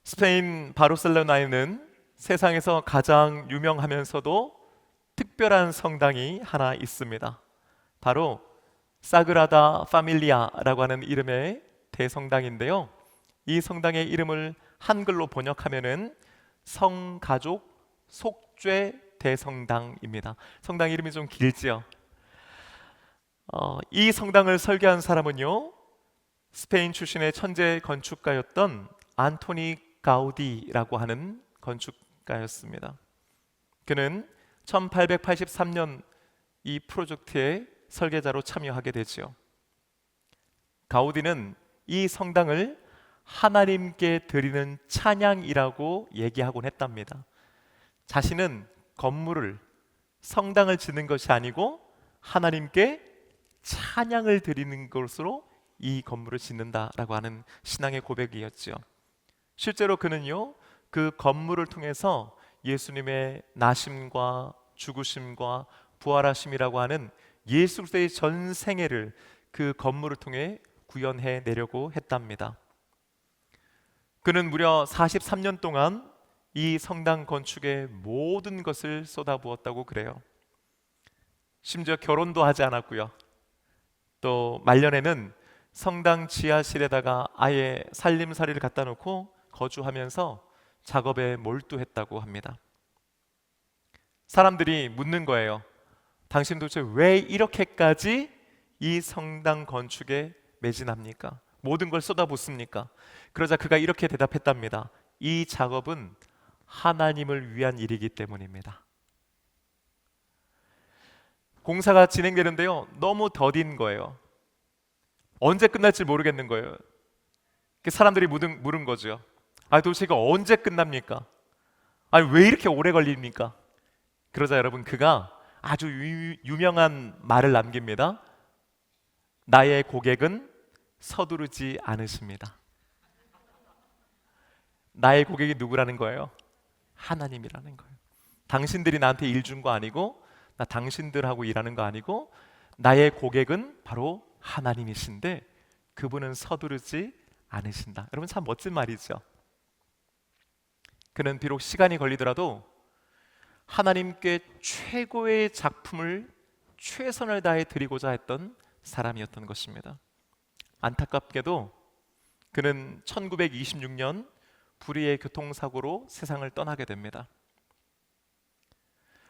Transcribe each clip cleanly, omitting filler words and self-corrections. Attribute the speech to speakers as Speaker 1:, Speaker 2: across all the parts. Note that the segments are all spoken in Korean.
Speaker 1: 스페인 바르셀로나에는 세상에서 가장 유명하면서도 특별한 성당이 하나 있습니다. 바로 사그라다 파밀리아라고 하는 이름의 대성당인데요. 이 성당의 이름을 한글로 번역하면은 성가족 속죄 대성당입니다. 성당 이름이 좀 길지요. 이 성당을 설계한 사람은요, 스페인 출신의 천재 건축가였던 안토니 가우디라고 하는 건축가였습니다. 그는 1883년 이 프로젝트의 설계자로 참여하게 되죠. 가우디는 이 성당을 하나님께 드리는 찬양이라고 얘기하곤 했답니다. 자신은 건물을, 성당을 짓는 것이 아니고 하나님께 찬양을 드리는 것으로 이 건물을 짓는다라고 하는 신앙의 고백이었죠. 실제로 그는요, 그 건물을 통해서 예수님의 나심과 죽으심과 부활하심이라고 하는 예수 그리스도의 전 생애를 그 건물을 통해 구현해 내려고 했답니다. 그는 무려 43년 동안 이 성당 건축에 모든 것을 쏟아부었다고 그래요. 심지어 결혼도 하지 않았고요. 또 말년에는 성당 지하실에다가 아예 살림살이를 갖다 놓고 거주하면서 작업에 몰두했다고 합니다. 사람들이 묻는 거예요. 당신 도대체 왜 이렇게까지 이 성당 건축에 매진합니까? 모든 걸 쏟아붓습니까? 그러자 그가 이렇게 대답했답니다. 이 작업은 하나님을 위한 일이기 때문입니다. 공사가 진행되는데요, 너무 더딘 거예요. 언제 끝날지 모르겠는 거예요. 사람들이 물은 거죠. 도대체 이거 언제 끝납니까? 왜 이렇게 오래 걸립니까? 그러자 여러분, 그가 아주 유명한 말을 남깁니다. 나의 고객은 서두르지 않으십니다. 나의 고객이 누구라는 거예요? 하나님이라는 거예요. 당신들이 나한테 일 준 거 아니고, 나 당신들하고 일하는 거 아니고, 나의 고객은 바로 하나님이신데 그분은 서두르지 않으신다. 여러분, 참 멋진 말이죠. 그는 비록 시간이 걸리더라도 하나님께 최고의 작품을 최선을 다해 드리고자 했던 사람이었던 것입니다. 안타깝게도 그는 1926년 불의의 교통사고로 세상을 떠나게 됩니다.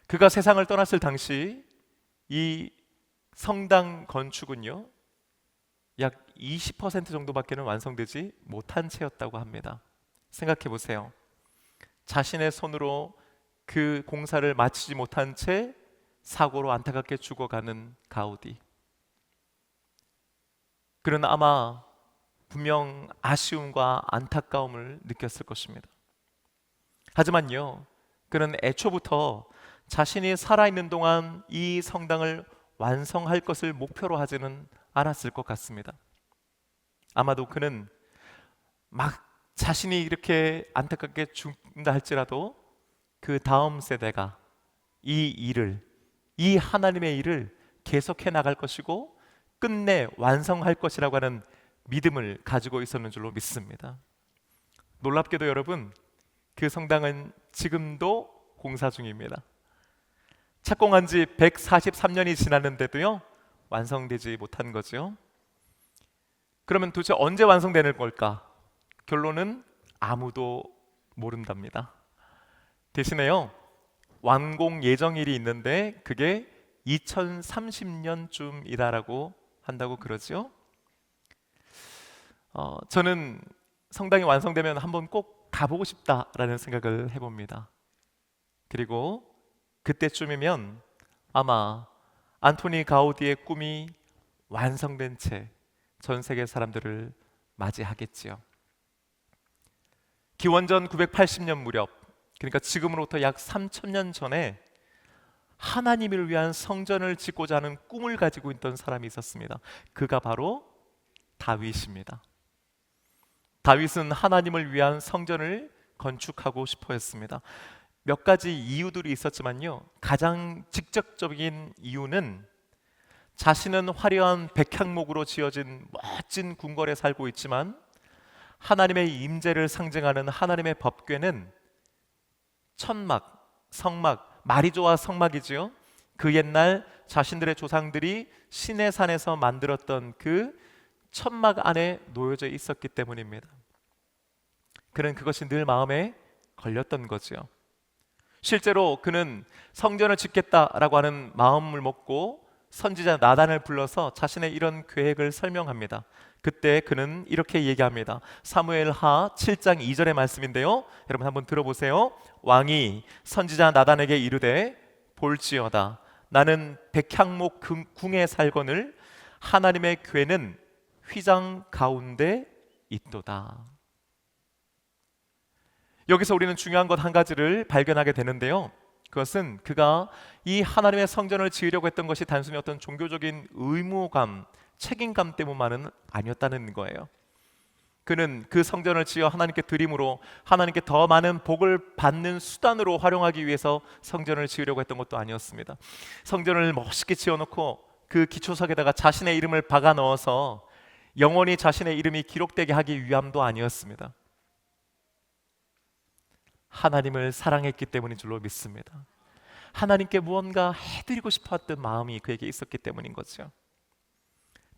Speaker 1: 그가 세상을 떠났을 당시 이 성당 건축은요, 약 20% 정도밖에는 완성되지 못한 채였다고 합니다. 생각해 보세요. 자신의 손으로 그 공사를 마치지 못한 채 사고로 안타깝게 죽어가는 가우디. 그는 아마 분명 아쉬움과 안타까움을 느꼈을 것입니다. 하지만요, 그는 애초부터 자신이 살아있는 동안 이 성당을 완성할 것을 목표로 하지는 않았을 것 같습니다. 아마도 그는 막 자신이 이렇게 안타깝게 죽는다 할지라도 그 다음 세대가 이 하나님의 일을 계속해 나갈 것이고 끝내 완성할 것이라고 하는 믿음을 가지고 있었는 줄로 믿습니다. 놀랍게도 여러분, 그 성당은 지금도 공사 중입니다. 착공한 지 143년이 지났는데도요, 완성되지 못한 거죠. 그러면 도대체 언제 완성되는 걸까? 결론은 아무도 모른답니다. 대신에요, 완공 예정일이 있는데 그게 2030년쯤이다라고 한다고 그러죠. 저는 성당이 완성되면 한번 꼭 가보고 싶다라는 생각을 해봅니다. 그리고 그때쯤이면 아마 안토니 가우디의 꿈이 완성된 채 전 세계 사람들을 맞이하겠지요. 기원전 980년 무렵, 그러니까 지금으로부터 약 3000년 전에 하나님을 위한 성전을 짓고자 하는 꿈을 가지고 있던 사람이 있었습니다. 그가 바로 다윗입니다. 다윗은 하나님을 위한 성전을 건축하고 싶어 했습니다. 몇 가지 이유들이 있었지만요, 가장 직접적인 이유는 자신은 화려한 백향목으로 지어진 멋진 궁궐에 살고 있지만 하나님의 임재를 상징하는 하나님의 법궤는 천막, 성막, 말이 좋아 성막이지요. 그 옛날 자신들의 조상들이 시내산에서 만들었던 그 천막 안에 놓여져 있었기 때문입니다. 그는 그것이 늘 마음에 걸렸던 거지요. 실제로 그는 성전을 짓겠다라고 하는 마음을 먹고 선지자 나단을 불러서 자신의 이런 계획을 설명합니다. 그때 그는 이렇게 얘기합니다. 사무엘하 7장 2절의 말씀인데요, 여러분 한번 들어보세요. 왕이 선지자 나단에게 이르되 볼지어다 나는 백향목 궁에 살거늘 하나님의 궤는 휘장 가운데 있도다. 여기서 우리는 중요한 것 한 가지를 발견하게 되는데요, 그것은 그가 이 하나님의 성전을 지으려고 했던 것이 단순히 어떤 종교적인 의무감, 책임감 때문만은 아니었다는 거예요. 그는 그 성전을 지어 하나님께 드림으로 하나님께 더 많은 복을 받는 수단으로 활용하기 위해서 성전을 지으려고 했던 것도 아니었습니다. 성전을 멋있게 지어놓고 그 기초석에다가 자신의 이름을 박아 넣어서 영원히 자신의 이름이 기록되게 하기 위함도 아니었습니다. 하나님을 사랑했기 때문인 줄로 믿습니다. 하나님께 무언가 해드리고 싶었던 마음이 그에게 있었기 때문인 거죠.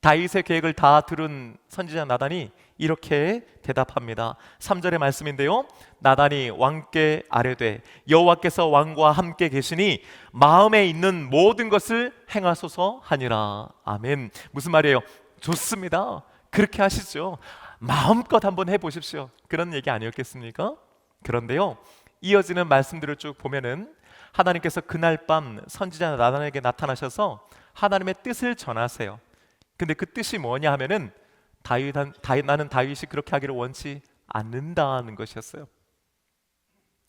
Speaker 1: 다윗의 계획을 다 들은 선지자 나단이 이렇게 대답합니다. 3절의 말씀인데요, 나단이 왕께 아뢰되 여호와께서 왕과 함께 계시니 마음에 있는 모든 것을 행하소서 하니라. 아멘. 무슨 말이에요? 좋습니다. 그렇게 하시죠. 마음껏 한번 해보십시오. 그런 얘기 아니었겠습니까? 그런데요, 이어지는 말씀들을 쭉 보면은 하나님께서 그날 밤 선지자 나단에게 나타나셔서 하나님의 뜻을 전하세요. 근데 그 뜻이 뭐냐 하면은 나는 다윗이 그렇게 하기를 원치 않는다는 것이었어요.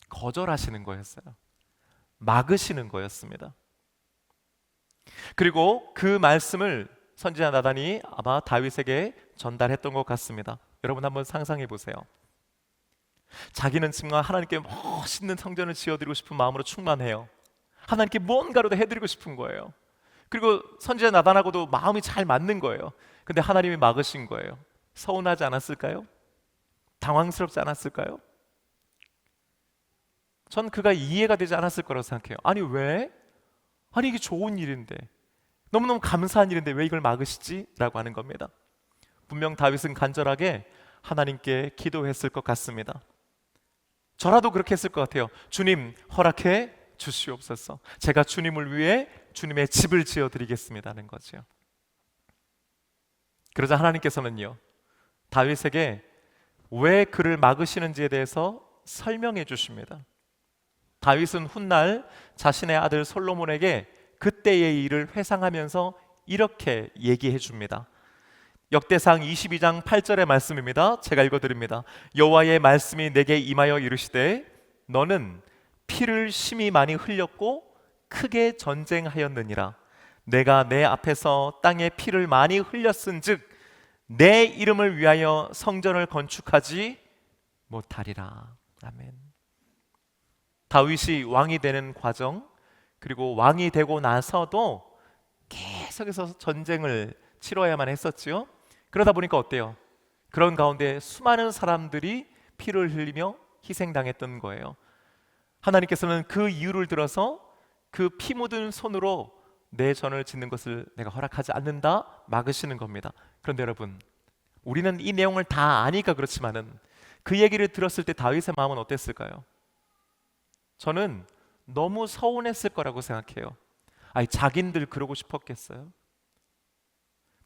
Speaker 1: 거절하시는 거였어요. 막으시는 거였습니다. 그리고 그 말씀을 선지자 나단이 아마 다윗에게 전달했던 것 같습니다. 여러분 한번 상상해 보세요. 자기는 정말 하나님께 멋있는 성전을 지어드리고 싶은 마음으로 충만해요. 하나님께 뭔가라도 해드리고 싶은 거예요. 그리고 선지자 나단하고도 마음이 잘 맞는 거예요. 근데 하나님이 막으신 거예요. 서운하지 않았을까요? 당황스럽지 않았을까요? 전 그가 이해가 되지 않았을 거라고 생각해요. 아니 왜? 아니 이게 좋은 일인데, 너무너무 감사한 일인데 왜 이걸 막으시지? 라고 하는 겁니다. 분명 다윗은 간절하게 하나님께 기도했을 것 같습니다. 저라도 그렇게 했을 것 같아요. 주님 허락해 주시옵소서. 제가 주님을 위해 주님의 집을 지어드리겠습니다는 거죠. 그러자 하나님께서는요, 다윗에게 왜 그를 막으시는지에 대해서 설명해 주십니다. 다윗은 훗날 자신의 아들 솔로몬에게 그때의 일을 회상하면서 이렇게 얘기해 줍니다. 역대상 22장 8절의 말씀입니다. 제가 읽어드립니다. 여호와의 말씀이 내게 임하여 이르시되 너는 피를 심히 많이 흘렸고 크게 전쟁하였느니라. 내가 내 앞에서 땅에 피를 많이 흘렸은즉 내 이름을 위하여 성전을 건축하지 못하리라. 아멘. 다윗이 왕이 되는 과정, 그리고 왕이 되고 나서도 계속해서 전쟁을 치러야만 했었지요. 그러다 보니까 어때요? 그런 가운데 수많은 사람들이 피를 흘리며 희생당했던 거예요. 하나님께서는 그 이유를 들어서 그 피 묻은 손으로 내 전을 짓는 것을 내가 허락하지 않는다, 막으시는 겁니다. 그런데 여러분, 우리는 이 내용을 다 아니까 그렇지만은 그 얘기를 들었을 때 다윗의 마음은 어땠을까요? 저는 너무 서운했을 거라고 생각해요. 아니 자긴들 그러고 싶었겠어요?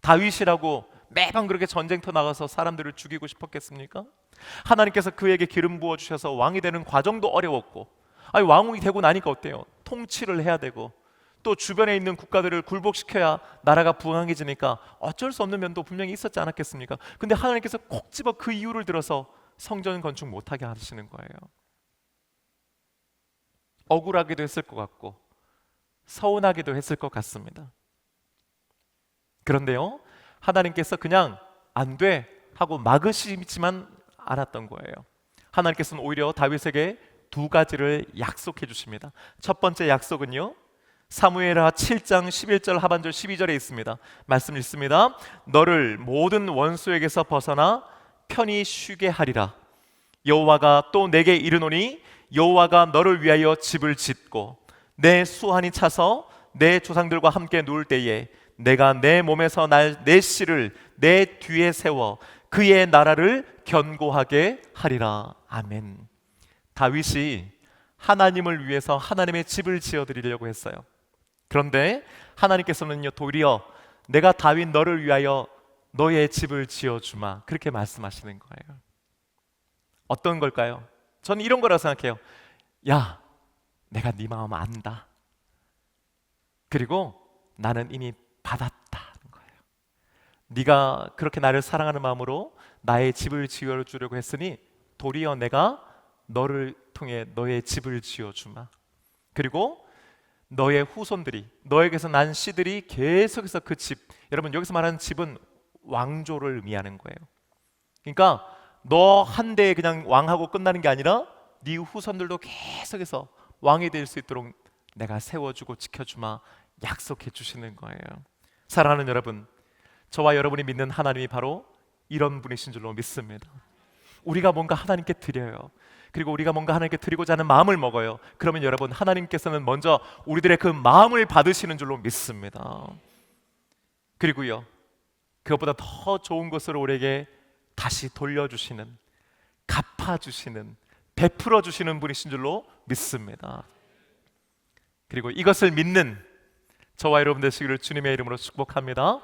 Speaker 1: 다윗이라고 매번 그렇게 전쟁터 나가서 사람들을 죽이고 싶었겠습니까? 하나님께서 그에게 기름 부어주셔서 왕이 되는 과정도 어려웠고, 아니 왕이 되고 나니까 어때요? 통치를 해야 되고 또 주변에 있는 국가들을 굴복시켜야 나라가 부강해지니까 어쩔 수 없는 면도 분명히 있었지 않았겠습니까? 근데 하나님께서 콕 집어 그 이유를 들어서 성전 건축 못하게 하시는 거예요. 억울하기도 했을 것 같고 서운하기도 했을 것 같습니다. 그런데요, 하나님께서 그냥 안 돼 하고 막으시지만 않았던 거예요. 하나님께서는 오히려 다윗에게 두 가지를 약속해 주십니다. 첫 번째 약속은요, 사무엘하 7장 11절 하반절 12절에 있습니다. 말씀 읽습니다. 너를 모든 원수에게서 벗어나 편히 쉬게 하리라. 여호와가 또 내게 이르노니 여호와가 너를 위하여 집을 짓고 내 수완이 차서 내 조상들과 함께 누울 때에 내가 내 몸에서 내 씨를 내 뒤에 세워 그의 나라를 견고하게 하리라. 아멘. 다윗이 하나님을 위해서 하나님의 집을 지어드리려고 했어요. 그런데 하나님께서는요, 도리어 내가 다윗 너를 위하여 너의 집을 지어주마, 그렇게 말씀하시는 거예요. 어떤 걸까요? 저는 이런 거라고 생각해요. 야, 내가 네 마음 안다. 그리고 나는 이미 받았다는 거예요. 네가 그렇게 나를 사랑하는 마음으로 나의 집을 지어주려고 했으니 도리어 내가 너를 통해 너의 집을 지어주마. 그리고 너의 후손들이, 너에게서 난 씨들이 계속해서 그 집, 여러분 여기서 말하는 집은 왕조를 의미하는 거예요. 그러니까 너 한 대에 그냥 왕하고 끝나는 게 아니라 네 후손들도 계속해서 왕이 될 수 있도록 내가 세워주고 지켜주마, 약속해 주시는 거예요. 사랑하는 여러분, 저와 여러분이 믿는 하나님이 바로 이런 분이신 줄로 믿습니다. 우리가 뭔가 하나님께 드려요. 그리고 우리가 뭔가 하나님께 드리고자 하는 마음을 먹어요. 그러면 여러분, 하나님께서는 먼저 우리들의 그 마음을 받으시는 줄로 믿습니다. 그리고요, 그것보다 더 좋은 것으로 우리에게 다시 돌려주시는, 갚아주시는, 베풀어주시는 분이신 줄로 믿습니다. 그리고 이것을 믿는 저와 여러분 되시기를 주님의 이름으로 축복합니다.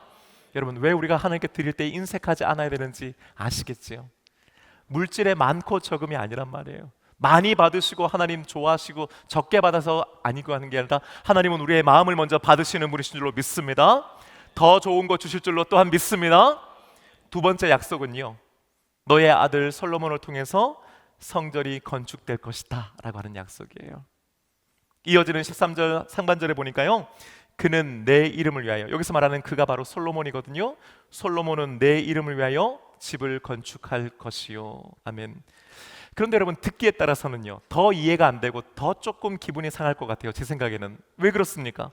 Speaker 1: 여러분, 왜 우리가 하나님께 드릴 때 인색하지 않아야 되는지 아시겠지요? 물질의 많고 적음이 아니란 말이에요. 많이 받으시고 하나님 좋아하시고 적게 받아서 아니고 하는 게 아니라 하나님은 우리의 마음을 먼저 받으시는 분이신 줄로 믿습니다. 더 좋은 거 주실 줄로 또한 믿습니다. 두 번째 약속은요, 너의 아들 솔로몬을 통해서 성전이 건축될 것이다 라고 하는 약속이에요. 이어지는 13절 상반절에 보니까요, 그는 내 이름을 위하여, 여기서 말하는 그가 바로 솔로몬이거든요. 솔로몬은 내 이름을 위하여 집을 건축할 것이요. 아멘. 그런데 여러분, 듣기에 따라서는요, 더 이해가 안 되고 더 조금 기분이 상할 것 같아요. 제 생각에는. 왜 그렇습니까?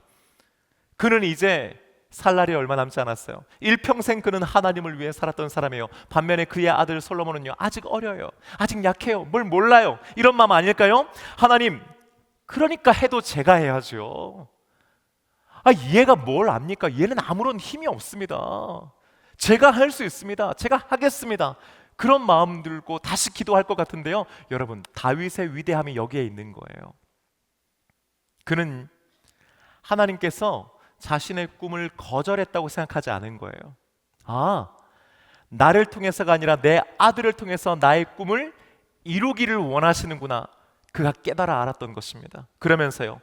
Speaker 1: 그는 이제 살 날이 얼마 남지 않았어요. 일평생 그는 하나님을 위해 살았던 사람이에요. 반면에 그의 아들 솔로몬은요, 아직 어려요. 아직 약해요. 뭘 몰라요. 이런 마음 아닐까요? 하나님, 그러니까 해도 제가 해야죠. 얘가 뭘 압니까? 얘는 아무런 힘이 없습니다. 제가 할 수 있습니다. 제가 하겠습니다. 그런 마음 들고 다시 기도할 것 같은데요, 여러분, 다윗의 위대함이 여기에 있는 거예요. 그는 하나님께서 자신의 꿈을 거절했다고 생각하지 않은 거예요. 나를 통해서가 아니라 내 아들을 통해서 나의 꿈을 이루기를 원하시는구나, 그가 깨달아 알았던 것입니다. 그러면서요,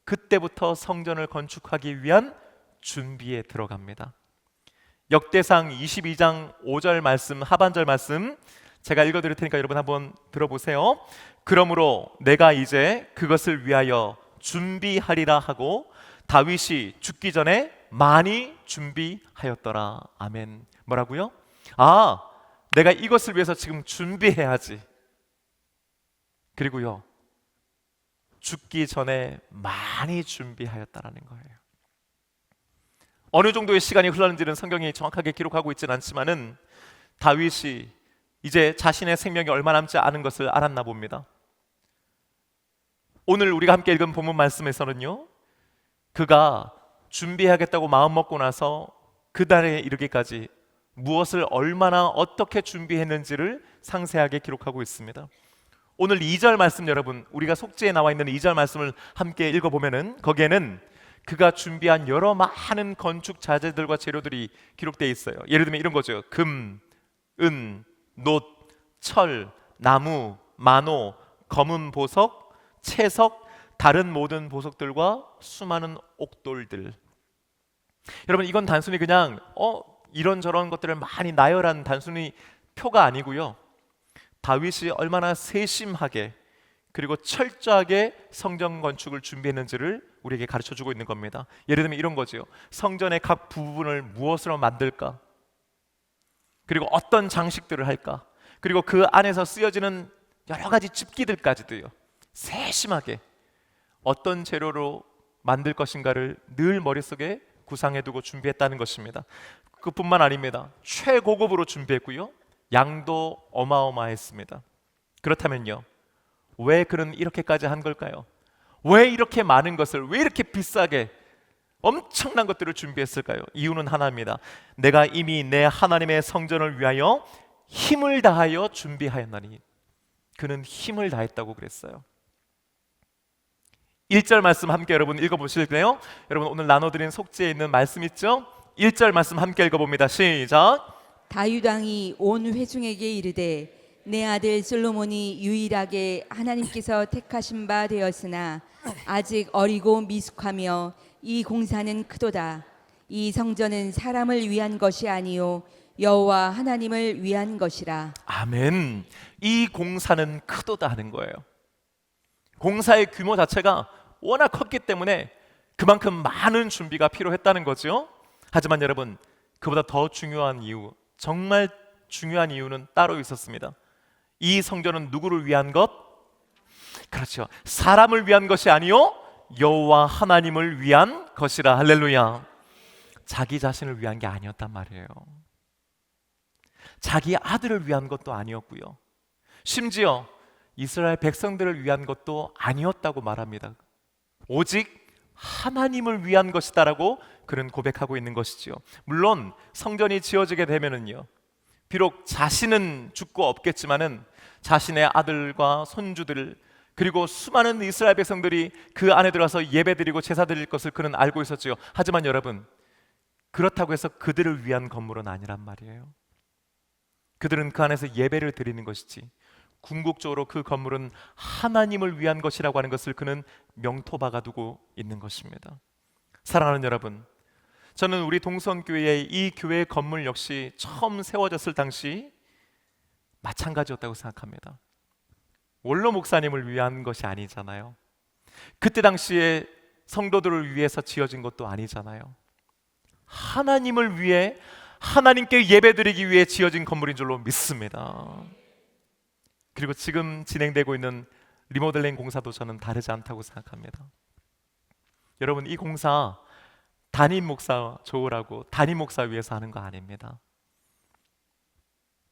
Speaker 1: 그때부터 성전을 건축하기 위한 준비에 들어갑니다. 역대상 22장 5절 말씀, 하반절 말씀 제가 읽어드릴 테니까 여러분 한번 들어보세요. 그러므로 내가 이제 그것을 위하여 준비하리라 하고 다윗이 죽기 전에 많이 준비하였더라. 아멘. 뭐라고요? 내가 이것을 위해서 지금 준비해야지. 그리고요, 죽기 전에 많이 준비하였다라는 거예요. 어느 정도의 시간이 흘렀는지는 성경이 정확하게 기록하고 있지는 않지만은 다윗이 이제 자신의 생명이 얼마 남지 않은 것을 알았나 봅니다. 오늘 우리가 함께 읽은 본문 말씀에서는요, 그가 준비하겠다고 마음 먹고 나서 그 달에 이르기까지 무엇을 얼마나 어떻게 준비했는지를 상세하게 기록하고 있습니다. 오늘 2절 말씀, 여러분, 우리가 속지에 나와 있는 2절 말씀을 함께 읽어보면은 거기에는 그가 준비한 여러 많은 건축 자재들과 재료들이 기록되어 있어요. 예를 들면 이런 거죠. 금, 은, 놋, 철, 나무, 마노, 검은 보석, 채석, 다른 모든 보석들과 수많은 옥돌들. 여러분, 이건 단순히 그냥 이런저런 것들을 많이 나열한 단순히 표가 아니고요, 다윗이 얼마나 세심하게 그리고 철저하게 성전 건축을 준비했는지를 우리에게 가르쳐주고 있는 겁니다. 예를 들면 이런 거죠. 성전의 각 부분을 무엇으로 만들까? 그리고 어떤 장식들을 할까? 그리고 그 안에서 쓰여지는 여러 가지 집기들까지도요, 세심하게 어떤 재료로 만들 것인가를 늘 머릿속에 구상해두고 준비했다는 것입니다. 그뿐만 아닙니다. 최고급으로 준비했고요, 양도 어마어마했습니다. 그렇다면요, 왜 그는 이렇게까지 한 걸까요? 왜 이렇게 많은 것을, 왜 이렇게 비싸게 엄청난 것들을 준비했을까요? 이유는 하나입니다. 내가 이미 내 하나님의 성전을 위하여 힘을 다하여 준비하였나니. 그는 힘을 다했다고 그랬어요. 1절 말씀 함께 여러분 읽어보실래요? 여러분 오늘 나눠드린 속지에 있는 말씀 있죠? 1절 말씀 함께 읽어봅니다. 시작.
Speaker 2: 다윗 왕이 온 회중에게 이르되 내 아들 솔로몬이 유일하게 하나님께서 택하신 바 되었으나 아직 어리고 미숙하며 이 공사는 크도다. 이 성전은 사람을 위한 것이 아니요 여호와 하나님을 위한 것이라.
Speaker 1: 아멘. 이 공사는 크도다 하는 거예요. 공사의 규모 자체가 워낙 컸기 때문에 그만큼 많은 준비가 필요했다는 거죠. 하지만 여러분, 그보다 더 중요한 이유, 정말 중요한 이유는 따로 있었습니다. 이 성전은 누구를 위한 것? 그렇죠. 사람을 위한 것이 아니요 여호와 하나님을 위한 것이라. 할렐루야. 자기 자신을 위한 게 아니었단 말이에요. 자기 아들을 위한 것도 아니었고요, 심지어 이스라엘 백성들을 위한 것도 아니었다고 말합니다. 오직 하나님을 위한 것이다라고 그는 고백하고 있는 것이지요. 물론 성전이 지어지게 되면은요, 비록 자신은 죽고 없겠지만은 자신의 아들과 손주들, 그리고 수많은 이스라엘 백성들이 그 안에 들어가서 예배드리고 제사 드릴 것을 그는 알고 있었지요. 하지만 여러분, 그렇다고 해서 그들을 위한 건물은 아니란 말이에요. 그들은 그 안에서 예배를 드리는 것이지, 궁극적으로 그 건물은 하나님을 위한 것이라고 하는 것을 그는 명토박아 두고 있는 것입니다. 사랑하는 여러분, 저는 우리 동선교회의 이 교회 건물 역시 처음 세워졌을 당시 마찬가지였다고 생각합니다. 원로 목사님을 위한 것이 아니잖아요. 그때 당시에 성도들을 위해서 지어진 것도 아니잖아요. 하나님을 위해, 하나님께 예배드리기 위해 지어진 건물인 줄로 믿습니다. 그리고 지금 진행되고 있는 리모델링 공사도 저는 다르지 않다고 생각합니다. 여러분, 이 공사 담임 목사 좋으라고 담임 목사 위해서 하는 거 아닙니다.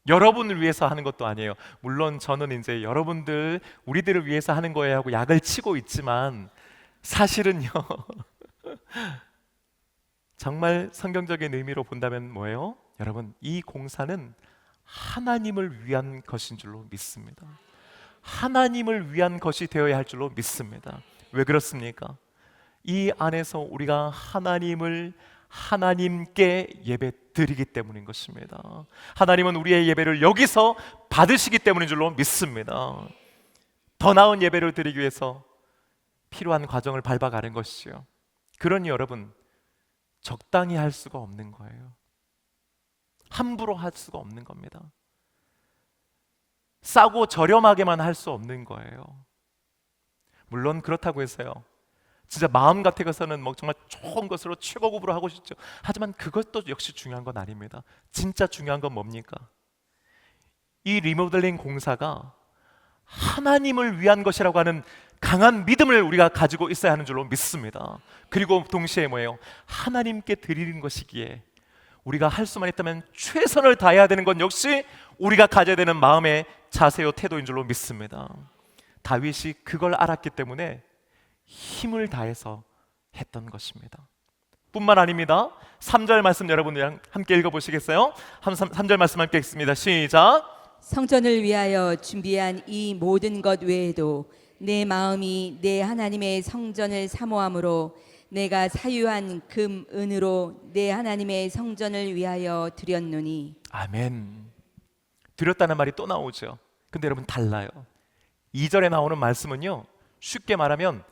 Speaker 1: 여러분을 위해서 하는 것도 아니에요. 물론 저는 이제 여러분들, 우리들을 위해서 하는 거예요 하고 약을 치고 있지만 사실은요 정말 성경적인 의미로 본다면 뭐예요? 여러분, 이 공사는 하나님을 위한 것인 줄로 믿습니다. 하나님을 위한 것이 되어야 할 줄로 믿습니다. 왜 그렇습니까? 이 안에서 우리가 하나님께 예배 드리기 때문인 것입니다. 하나님은 우리의 예배를 여기서 받으시기 때문인 줄로 믿습니다. 더 나은 예배를 드리기 위해서 필요한 과정을 밟아가는 것이죠. 그러니 여러분, 적당히 할 수가 없는 거예요. 함부로 할 수가 없는 겁니다. 싸고 저렴하게만 할 수 없는 거예요. 물론 그렇다고 해서요, 진짜 마음 같아서는 뭐 정말 좋은 것으로 최고급으로 하고 싶죠. 하지만 그것도 역시 중요한 건 아닙니다. 진짜 중요한 건 뭡니까? 이 리모델링 공사가 하나님을 위한 것이라고 하는 강한 믿음을 우리가 가지고 있어야 하는 줄로 믿습니다. 그리고 동시에 뭐예요? 하나님께 드리는 것이기에 우리가 할 수만 있다면 최선을 다해야 되는 건 역시 우리가 가져야 되는 마음의 자세요, 태도인 줄로 믿습니다. 다윗이 그걸 알았기 때문에 힘을 다해서 했던 것입니다. 뿐만 아닙니다. 3절 말씀 여러분들이랑 함께 읽어보시겠어요? 3절 말씀 함께 읽습니다. 시작.
Speaker 2: 성전을 위하여 준비한 이 모든 것 외에도 내 마음이 내 하나님의 성전을 사모함으로 내가 사유한 금, 은으로 내 하나님의 성전을 위하여 드렸노니.
Speaker 1: 아멘. 드렸다는 말이 또 나오죠. 근데 여러분 달라요. 2절에 나오는 말씀은요, 쉽게 말하면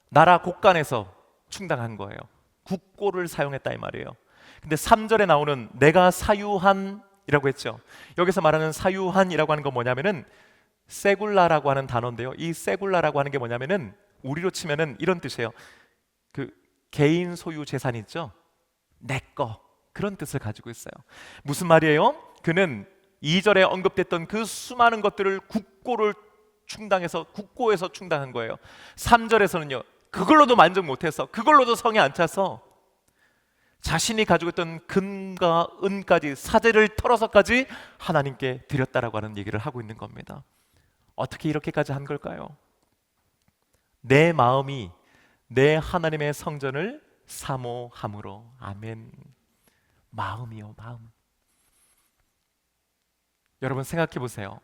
Speaker 1: 나라 곳간에서 충당한 거예요. 국고를 사용했다 이 말이에요. 근데 3절에 나오는 내가 사유한 이라고 했죠. 여기서 말하는 사유한이라고 하는 건 뭐냐면은 세굴라라고 하는 단어인데요, 이 세굴라라고 하는 게 뭐냐면은 우리로 치면은 이런 뜻이에요. 그 개인 소유 재산 있죠? 내 거, 그런 뜻을 가지고 있어요. 무슨 말이에요? 그는 2절에 언급됐던 그 수많은 것들을 국고에서 충당한 거예요. 3절에서는요, 그걸로도 만족 못해서, 그걸로도 성에 안 차서 자신이 가지고 있던 금과 은까지 사제를 털어서까지 하나님께 드렸다라고 하는 얘기를 하고 있는 겁니다. 어떻게 이렇게까지 한 걸까요? 내 마음이 내 하나님의 성전을 사모함으로. 아멘. 마음이요, 마음. 여러분 생각해 보세요.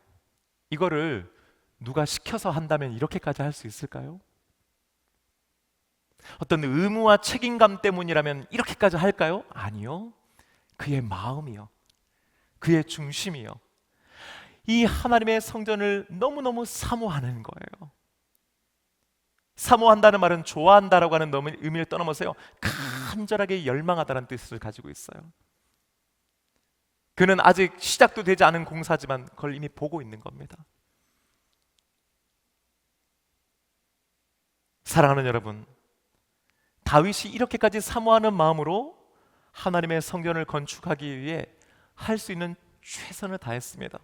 Speaker 1: 이거를 누가 시켜서 한다면 이렇게까지 할 수 있을까요? 어떤 의무와 책임감 때문이라면 이렇게까지 할까요? 아니요. 그의 마음이요, 그의 중심이요, 이 하나님의 성전을 너무너무 사모하는 거예요. 사모한다는 말은 좋아한다라고 하는 의미를 떠넘어서요, 간절하게 열망하다는 뜻을 가지고 있어요. 그는 아직 시작도 되지 않은 공사지만 그걸 이미 보고 있는 겁니다. 사랑하는 여러분, 다윗이 이렇게까지 사모하는 마음으로 하나님의 성전을 건축하기 위해 할 수 있는 최선을 다했습니다.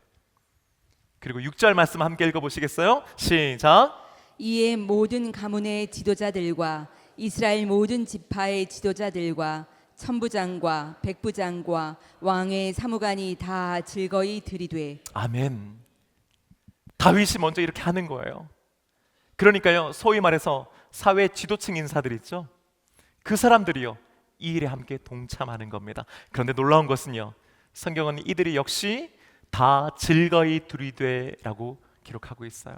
Speaker 1: 그리고 6절 말씀 함께 읽어보시겠어요? 시작.
Speaker 2: 이에 모든 가문의 지도자들과 이스라엘 모든 지파의 지도자들과 천부장과 백부장과 왕의 사무관이 다 즐거이 들이되.
Speaker 1: 아멘. 다윗이 먼저 이렇게 하는 거예요. 그러니까요, 소위 말해서 사회 지도층 인사들 있죠, 그 사람들이요 이 일에 함께 동참하는 겁니다. 그런데 놀라운 것은요, 성경은 이들이 역시 다 즐거이 들이되라고 기록하고 있어요.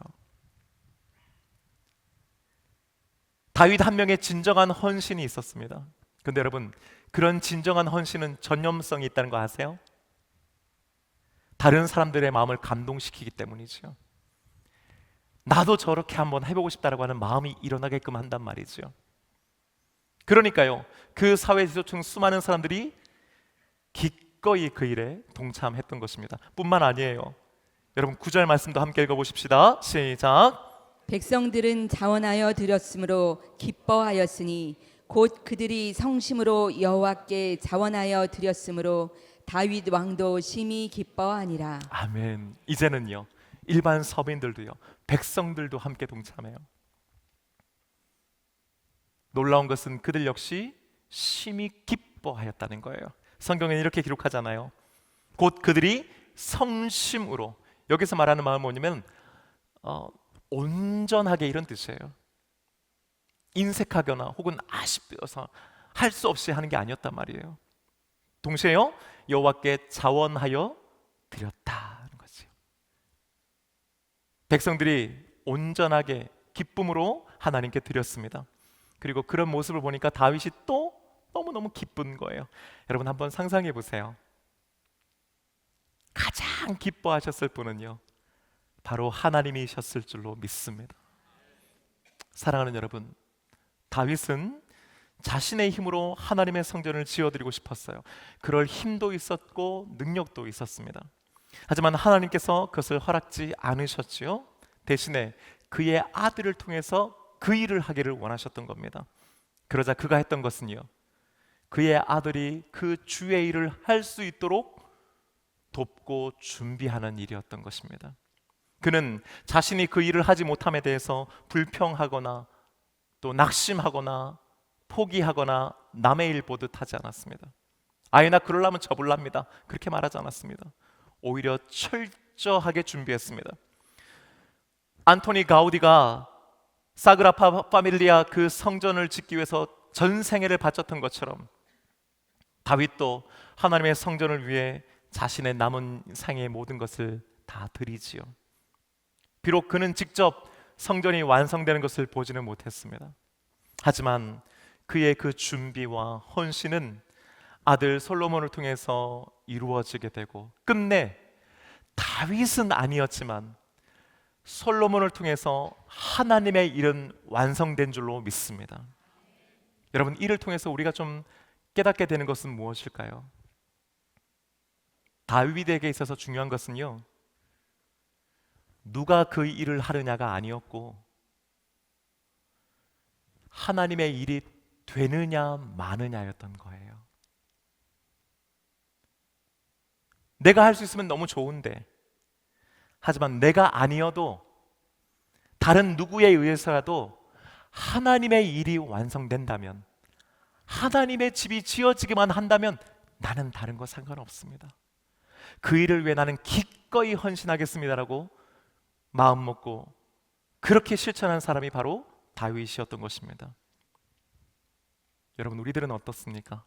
Speaker 1: 다윗 한 명의 진정한 헌신이 있었습니다. 그런데 여러분, 그런 진정한 헌신은 전념성이 있다는 거 아세요? 다른 사람들의 마음을 감동시키기 때문이죠. 나도 저렇게 한번 해보고 싶다라고 하는 마음이 일어나게끔 한단 말이죠. 그러니까요, 그 사회 지도층 수많은 사람들이 기꺼이 그 일에 동참했던 것입니다. 뿐만 아니에요. 여러분 9절 말씀도 함께 읽어보십시다. 시작.
Speaker 2: 백성들은 자원하여 드렸으므로 기뻐하였으니 곧 그들이 성심으로 여호와께 자원하여 드렸으므로 다윗 왕도 심히 기뻐하니라.
Speaker 1: 아멘. 이제는요, 일반 서민들도요, 백성들도 함께 동참해요. 놀라운 것은 그들 역시 심히 기뻐하였다는 거예요. 성경에는 이렇게 기록하잖아요. 곧 그들이 성심으로. 여기서 말하는 마음은 뭐냐면 온전하게, 이런 뜻이에요. 인색하거나 혹은 아쉽어서 할 수 없이 하는 게 아니었단 말이에요. 동시에요, 여호와께 자원하여 드렸다는 거죠. 백성들이 온전하게 기쁨으로 하나님께 드렸습니다. 그리고 그런 모습을 보니까 다윗이 또 너무너무 기쁜 거예요. 여러분 한번 상상해 보세요. 가장 기뻐하셨을 분은요, 바로 하나님이셨을 줄로 믿습니다. 사랑하는 여러분, 다윗은 자신의 힘으로 하나님의 성전을 지어드리고 싶었어요. 그럴 힘도 있었고 능력도 있었습니다. 하지만 하나님께서 그것을 허락지 않으셨지요. 대신에 그의 아들을 통해서 그 일을 하기를 원하셨던 겁니다. 그러자 그가 했던 것은요, 그의 아들이 그 주의 일을 할 수 있도록 돕고 준비하는 일이었던 것입니다. 그는 자신이 그 일을 하지 못함에 대해서 불평하거나 또 낙심하거나 포기하거나 남의 일 보듯 하지 않았습니다. 아예 나 그러려면 접을랍니다, 그렇게 말하지 않았습니다. 오히려 철저하게 준비했습니다. 안토니 가우디가 사그라파 파밀리아 그 성전을 짓기 위해서 전 생애를 바쳤던 것처럼 다윗도 하나님의 성전을 위해 자신의 남은 생애의 모든 것을 다 드리지요. 비록 그는 직접 성전이 완성되는 것을 보지는 못했습니다. 하지만 그의 그 준비와 헌신은 아들 솔로몬을 통해서 이루어지게 되고, 끝내 다윗은 아니었지만 솔로몬을 통해서 하나님의 일은 완성된 줄로 믿습니다. 여러분, 이를 통해서 우리가 좀 깨닫게 되는 것은 무엇일까요? 다윗에게 있어서 중요한 것은요, 누가 그 일을 하느냐가 아니었고 하나님의 일이 되느냐 마느냐였던 거예요. 내가 할 수 있으면 너무 좋은데, 하지만 내가 아니어도 다른 누구에 의해서라도 하나님의 일이 완성된다면 하나님의 집이 지어지기만 한다면 나는 다른 거 상관없습니다. 그 일을 위해 나는 기꺼이 헌신하겠습니다라고 마음 먹고 그렇게 실천한 사람이 바로 다윗이었던 것입니다. 여러분, 우리들은 어떻습니까?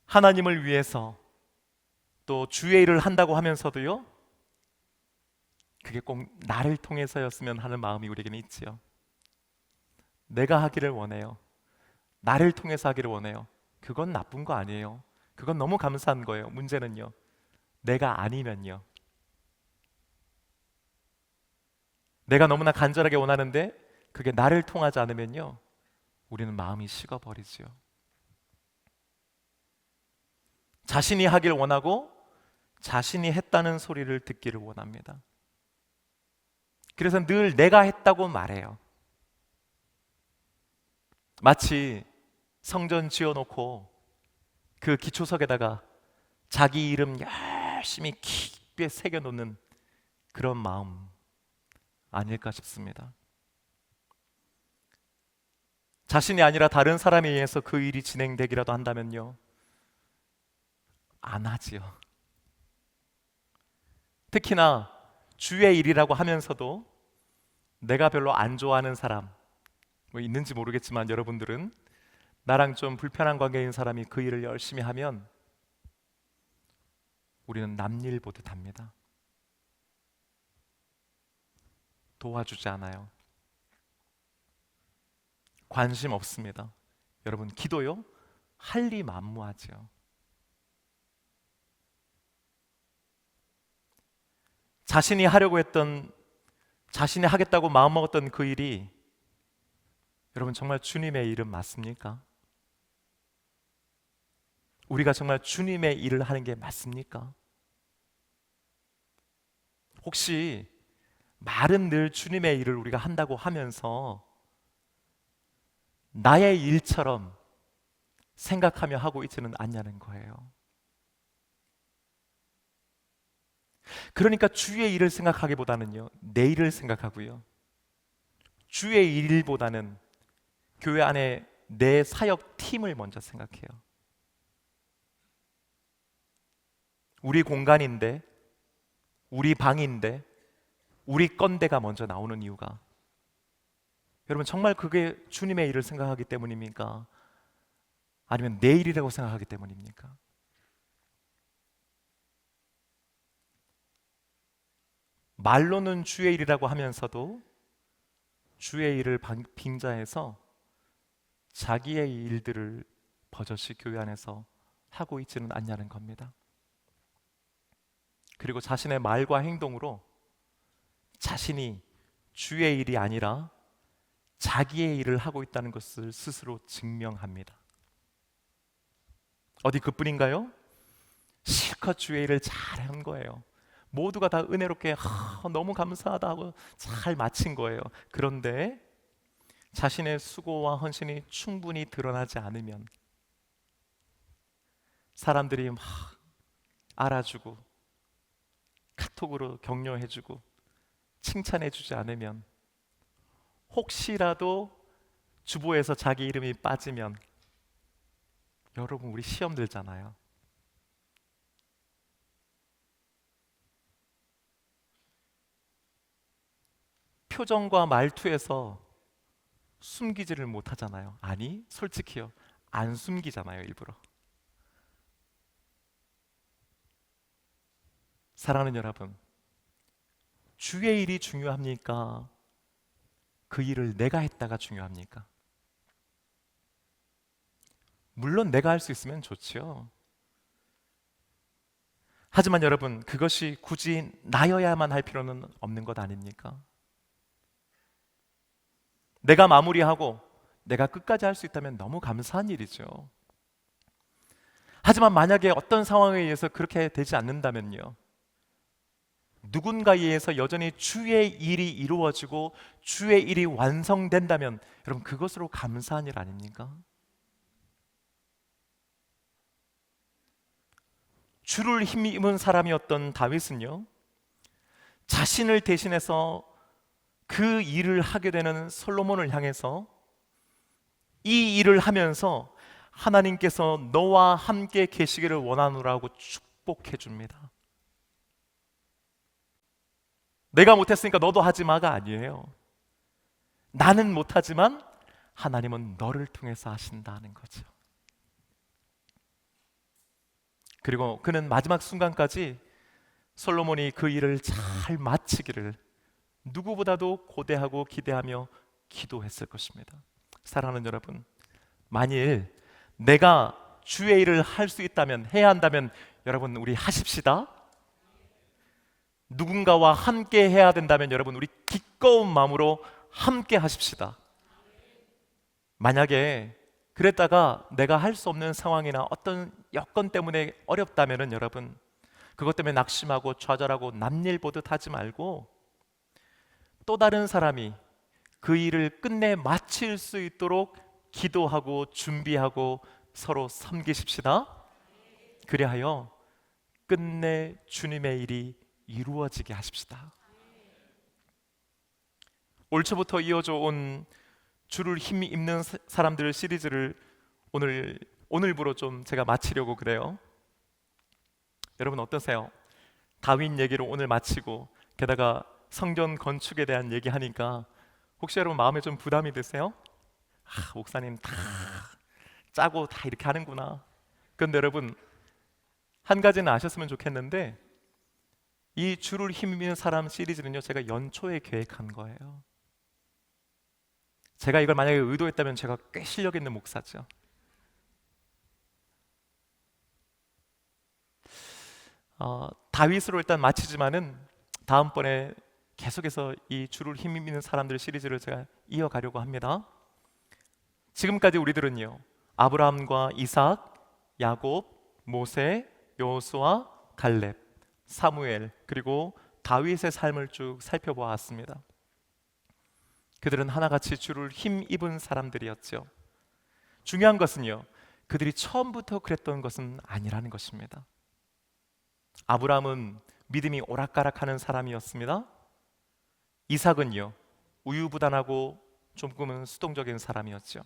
Speaker 1: 하나님을 위해서 또 주의 일을 한다고 하면서도요, 그게 꼭 나를 통해서였으면 하는 마음이 우리에게는 있지요. 내가 하기를 원해요. 나를 통해서 하기를 원해요. 그건 나쁜 거 아니에요. 그건 너무 감사한 거예요. 문제는요, 내가 아니면요, 내가 너무나 간절하게 원하는데 그게 나를 통하지 않으면요, 우리는 마음이 식어버리지요. 자신이 하길 원하고 자신이 했다는 소리를 듣기를 원합니다. 그래서 늘 내가 했다고 말해요. 마치 성전 지어놓고 그 기초석에다가 자기 이름 열심히 깊게 새겨놓는 그런 마음 아닐까 싶습니다. 자신이 아니라 다른 사람에 의해서 그 일이 진행되기라도 한다면요, 안 하지요. 특히나 주의 일이라고 하면서도 내가 별로 안 좋아하는 사람 뭐 있는지 모르겠지만, 여러분들은 나랑 좀 불편한 관계인 사람이 그 일을 열심히 하면 우리는 남일 보듯 합니다. 도와주지 않아요. 관심 없습니다. 여러분, 기도요, 할리만무하죠. 자신이 하려고 했던, 자신이 하겠다고 마음먹었던 그 일이 여러분 정말 주님의 일은 맞습니까? 우리가 정말 주님의 일을 하는 게 맞습니까? 혹시 말은 늘 주님의 일을 우리가 한다고 하면서 나의 일처럼 생각하며 하고 있지는 않냐는 거예요. 그러니까 주의 일을 생각하기보다는요, 내 일을 생각하고요, 주의 일보다는 교회 안에 내 사역 팀을 먼저 생각해요. 우리 공간인데, 우리 방인데, 우리 건데가 먼저 나오는 이유가, 여러분 정말 그게 주님의 일을 생각하기 때문입니까? 아니면 내 일이라고 생각하기 때문입니까? 말로는 주의 일이라고 하면서도 주의 일을 빙자해서 자기의 일들을 버젓이 교회 안에서 하고 있지는 않냐는 겁니다. 그리고 자신의 말과 행동으로 자신이 주의 일이 아니라 자기의 일을 하고 있다는 것을 스스로 증명합니다. 어디 그뿐인가요? 실컷 주의 일을 잘한 거예요. 모두가 다 은혜롭게 너무 감사하다 하고 잘 마친 거예요. 그런데 자신의 수고와 헌신이 충분히 드러나지 않으면, 사람들이 막 알아주고 카톡으로 격려해주고 칭찬해주지 않으면, 혹시라도 주보에서 자기 이름이 빠지면, 여러분 우리 시험 들잖아요. 표정과 말투에서 숨기지를 못하잖아요. 아니, 솔직히요, 안 숨기잖아요, 일부러. 사랑하는 여러분, 주의 일이 중요합니까? 그 일을 내가 했다가 중요합니까? 물론 내가 할 수 있으면 좋지요. 하지만 여러분, 그것이 굳이 나여야만 할 필요는 없는 것 아닙니까? 내가 마무리하고 내가 끝까지 할 수 있다면 너무 감사한 일이죠. 하지만 만약에 어떤 상황에 의해서 그렇게 되지 않는다면요, 누군가에 의해서 여전히 주의 일이 이루어지고 주의 일이 완성된다면, 여러분 그것으로 감사한 일 아닙니까? 주를 힘입은 사람이었던 다윗은요, 자신을 대신해서 그 일을 하게 되는 솔로몬을 향해서 이 일을 하면서 하나님께서 너와 함께 계시기를 원하노라고 축복해 줍니다. 내가 못했으니까 너도 하지 마가 아니에요. 나는 못하지만 하나님은 너를 통해서 하신다는 거죠. 그리고 그는 마지막 순간까지 솔로몬이 그 일을 잘 마치기를 누구보다도 고대하고 기대하며 기도했을 것입니다. 사랑하는 여러분, 만일 내가 주의 일을 할 수 있다면, 해야 한다면 여러분 우리 하십시다. 누군가와 함께 해야 된다면 여러분 우리 기꺼운 마음으로 함께 하십시다. 만약에 그랬다가 내가 할 수 없는 상황이나 어떤 여건 때문에 어렵다면은 여러분 그것 때문에 낙심하고 좌절하고 남일 보듯 하지 말고 또 다른 사람이 그 일을 끝내 마칠 수 있도록 기도하고 준비하고 서로 섬기십시다. 그리하여 끝내 주님의 일이 이루어지게 하십시다. 올 초부터 이어져 온 주를 힘 입는 사람들 시리즈를 오늘부로 좀 제가 마치려고 그래요. 여러분 어떠세요? 다윈 얘기를 오늘 마치고 게다가 성전 건축에 대한 얘기하니까 혹시 여러분 마음에 좀 부담이 드세요? 목사님 다 짜고 다 이렇게 하는구나. 그런데 여러분 한 가지는 아셨으면 좋겠는데 이 주를 힘입는 사람 시리즈는요 제가 연초에 계획한 거예요. 제가 이걸 만약에 의도했다면 제가 꽤 실력 있는 목사죠. 다윗으로 일단 마치지만은 다음번에 계속해서 이 주를 힘입는 사람들 시리즈를 제가 이어가려고 합니다. 지금까지 우리들은요 아브라함과 이삭, 야곱, 모세, 여호수아, 갈렙, 사무엘 그리고 다윗의 삶을 쭉 살펴보았습니다. 그들은 하나같이 주를 힘입은 사람들이었죠. 중요한 것은요 그들이 처음부터 그랬던 것은 아니라는 것입니다. 아브라함은 믿음이 오락가락하는 사람이었습니다. 이삭은요 우유부단하고 조금은 수동적인 사람이었죠.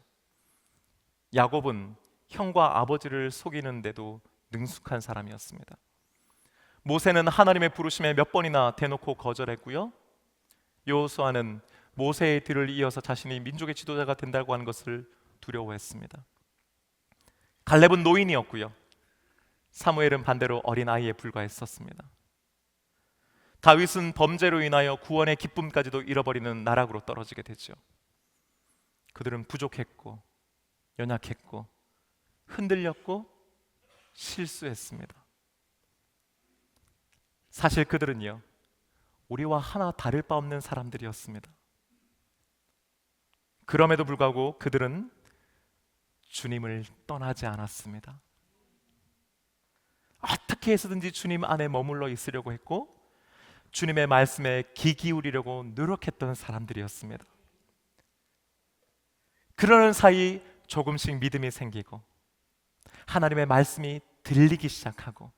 Speaker 1: 야곱은 형과 아버지를 속이는데도 능숙한 사람이었습니다. 모세는 하나님의 부르심에 몇 번이나 대놓고 거절했고요. 여호수아는 모세의 뒤를 이어서 자신이 민족의 지도자가 된다고 하는 것을 두려워했습니다. 갈렙은 노인이었고요. 사무엘은 반대로 어린아이에 불과했었습니다. 다윗은 범죄로 인하여 구원의 기쁨까지도 잃어버리는 나락으로 떨어지게 되죠. 그들은 부족했고 연약했고 흔들렸고 실수했습니다. 사실 그들은요 우리와 하나 다를 바 없는 사람들이었습니다. 그럼에도 불구하고 그들은 주님을 떠나지 않았습니다. 어떻게 해서든지 주님 안에 머물러 있으려고 했고 주님의 말씀에 귀 기울이려고 노력했던 사람들이었습니다. 그러는 사이 조금씩 믿음이 생기고 하나님의 말씀이 들리기 시작하고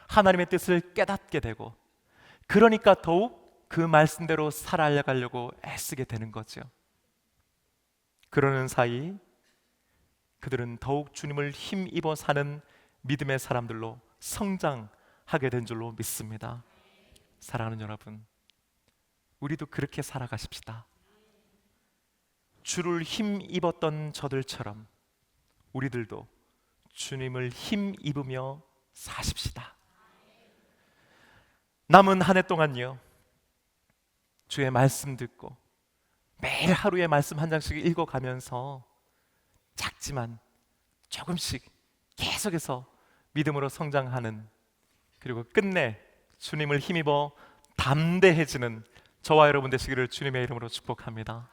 Speaker 1: 하나님의 뜻을 깨닫게 되고 그러니까 더욱 그 말씀대로 살아가려고 애쓰게 되는 거죠. 그러는 사이 그들은 더욱 주님을 힘입어 사는 믿음의 사람들로 성장하게 된 줄로 믿습니다. 사랑하는 여러분, 우리도 그렇게 살아가십시다. 주를 힘입었던 저들처럼 우리들도 주님을 힘입으며 사십시다. 남은 한 해 동안요 주의 말씀 듣고 매일 하루에 말씀 한 장씩 읽어가면서 작지만 조금씩 계속해서 믿음으로 성장하는 그리고 끝내 주님을 힘입어 담대해지는 저와 여러분 되시기를 주님의 이름으로 축복합니다.